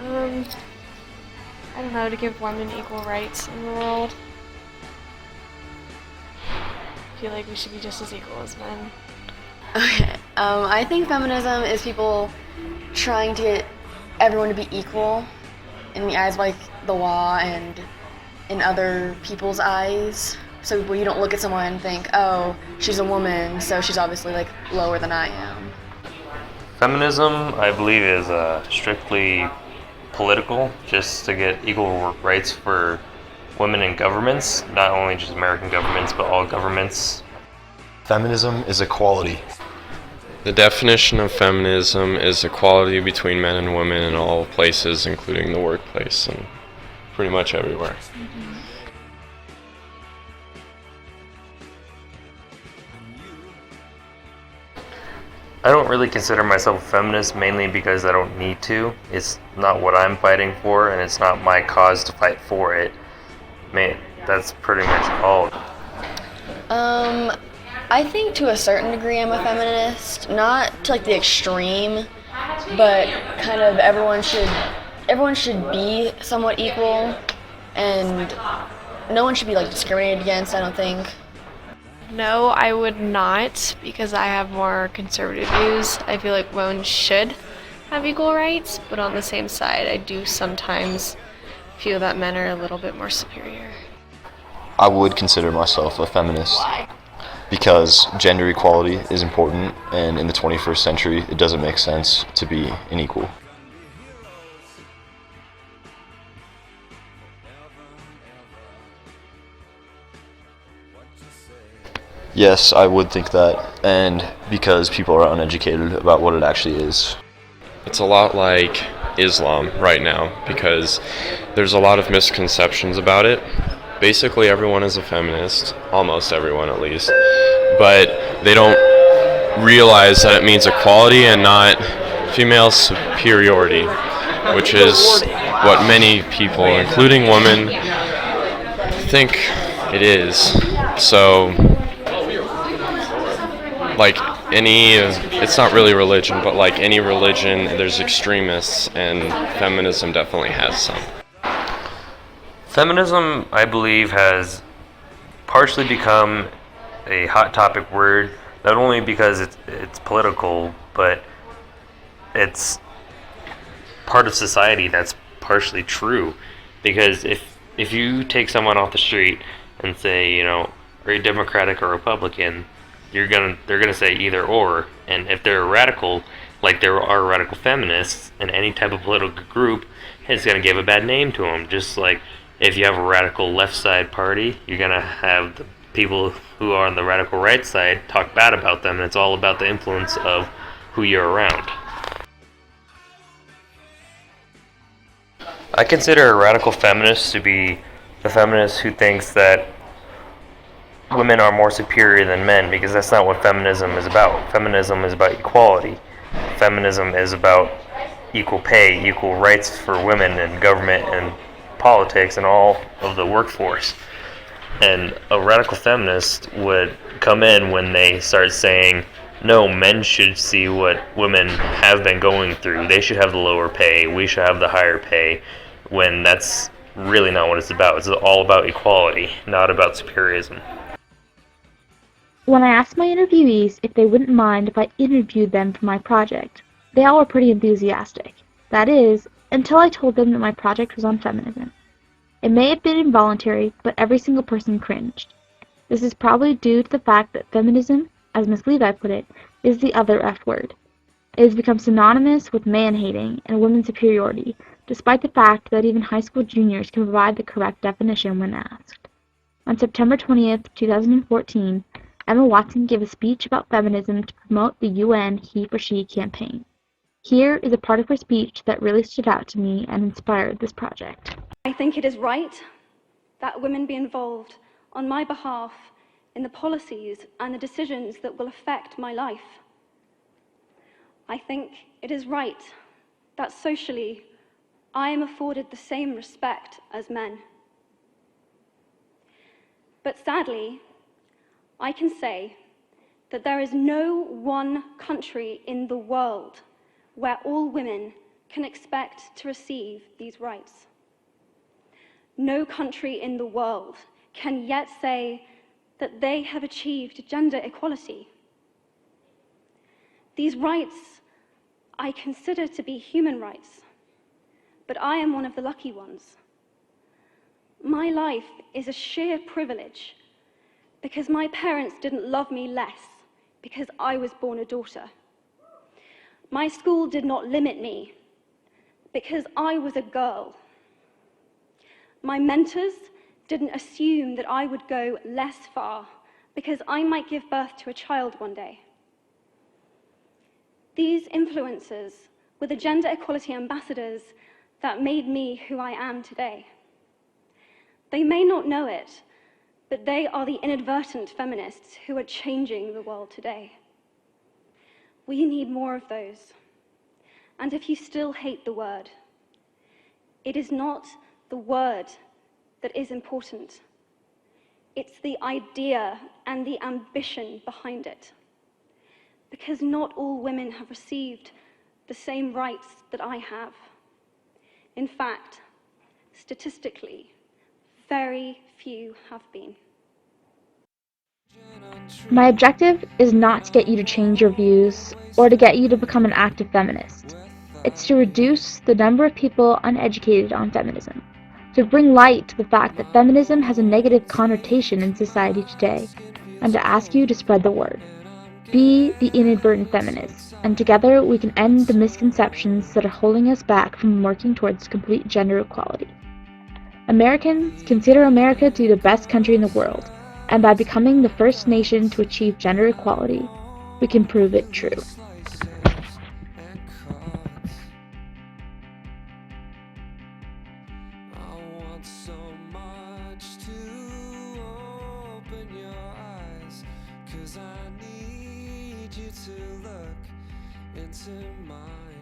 Um, I don't know, to give women equal rights in the world. I feel like we should be just as equal as men. Okay. I think feminism is people trying to get everyone to be equal in the eyes of like the law and in other people's eyes. So where you don't look at someone and think, oh, she's a woman, so she's obviously like lower than I am. Feminism, I believe, is strictly political, just to get equal rights for women in governments, not only just American governments, but all governments. Feminism is equality. The definition of feminism is equality between men and women in all places, including the workplace and pretty much everywhere. I don't really consider myself a feminist, mainly because I don't need to. It's not what I'm fighting for, and it's not my cause to fight for it. That's pretty much all. I think to a certain degree I'm a feminist, not to like the extreme, but kind of everyone should be somewhat equal, and no one should be like discriminated against, I don't think. No, I would not, because I have more conservative views. I feel like women should have equal rights, but on the same side, I do sometimes feel that men are a little bit more superior. I would consider myself a feminist because gender equality is important, and in the 21st century, it doesn't make sense to be unequal. Yes, I would think that, and because people are uneducated about what it actually is. It's a lot like Islam right now because there's a lot of misconceptions about it. Basically everyone is a feminist, almost everyone at least, but they don't realize that it means equality and not female superiority, which is what many people, including women, think it is. So like it's not really religion, but like any religion, there's extremists, and feminism definitely has some. Feminism, I believe, has partially become a hot topic word, not only because it's political, but it's part of society that's partially true. Because if you take someone off the street and say, are you Democratic or Republican, they're gonna say either or. And if they're a radical, like there are radical feminists in any type of political group, it's gonna give a bad name to them. Just like if you have a radical left side party, you're gonna have the people who are on the radical right side talk bad about them, and it's all about the influence of who you're around. I consider a radical feminist to be the feminist who thinks that women are more superior than men, because that's not what feminism is about. Feminism is about equality. Feminism is about equal pay, equal rights for women in government and politics and all of the workforce. And a radical feminist would come in when they start saying, no, men should see what women have been going through. They should have the lower pay. We should have the higher pay, when that's really not what it's about. It's all about equality, not about superiorism. When I asked my interviewees if they wouldn't mind if I interviewed them for my project, they all were pretty enthusiastic. That is, until I told them that my project was on feminism. It may have been involuntary, but every single person cringed. This is probably due to the fact that feminism, as Miss Levi put it, is the other F word. It has become synonymous with man-hating and women's superiority, despite the fact that even high school juniors can provide the correct definition when asked. On September 20th, 2014, Emma Watson gave a speech about feminism to promote the UN He for She campaign. Here is a part of her speech that really stood out to me and inspired this project. I think it is right that women be involved on my behalf in the policies and the decisions that will affect my life. I think it is right that socially I am afforded the same respect as men. But sadly, I can say that there is no one country in the world where all women can expect to receive these rights. No country in the world can yet say that they have achieved gender equality. These rights I consider to be human rights, but I am one of the lucky ones. My life is a sheer privilege because my parents didn't love me less because I was born a daughter. My school did not limit me because I was a girl. My mentors didn't assume that I would go less far because I might give birth to a child one day. These influences were the gender equality ambassadors that made me who I am today. They may not know it, but they are the inadvertent feminists who are changing the world today. We need more of those. And if you still hate the word, it is not the word that is important. It's the idea and the ambition behind it. Because not all women have received the same rights that I have. In fact, statistically, very few have been. My objective is not to get you to change your views or to get you to become an active feminist. It's to reduce the number of people uneducated on feminism, to bring light to the fact that feminism has a negative connotation in society today, and to ask you to spread the word. Be the inadvertent feminist, and together we can end the misconceptions that are holding us back from working towards complete gender equality. Americans consider America to be the best country in the world, and by becoming the first nation to achieve gender equality, we can prove it true. So much to open your eyes, 'cause I need you to look into mine.